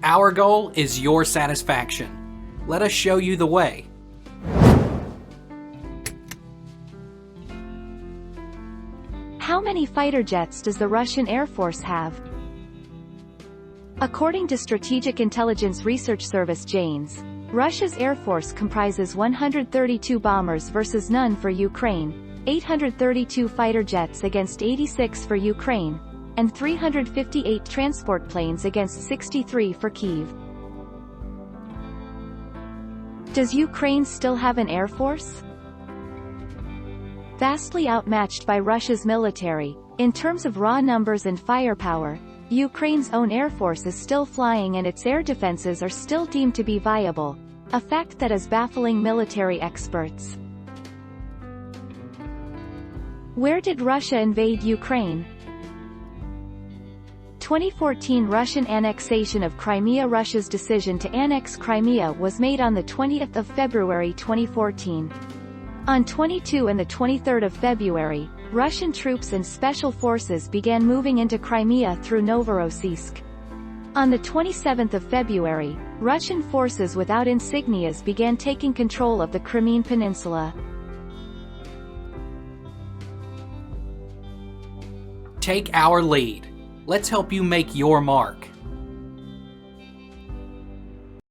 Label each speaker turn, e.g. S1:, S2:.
S1: Our goal is your satisfaction. Let us show you the way.
S2: How many fighter jets does the Russian Air Force have? According to Strategic Intelligence Research Service JANES, Russia's Air Force comprises 132 bombers versus none for Ukraine, 832 fighter jets against 86 for Ukraine, and 358 transport planes against 63 for Kyiv. Does Ukraine still have an air force? Vastly outmatched by Russia's military, in terms of raw numbers and firepower, Ukraine's own air force is still flying and its air defenses are still deemed to be viable, a fact that is baffling military experts. Where did Russia invade Ukraine? 2014 Russian annexation of Crimea. Russia's decision to annex Crimea was made on the 20th of February 2014. On 22 and the 23rd of February, Russian troops and special forces began moving into Crimea through Novorossiysk. On the 27th of February, Russian forces without insignias began taking control of the Crimean Peninsula.
S1: Take our lead. Let's help you make your mark.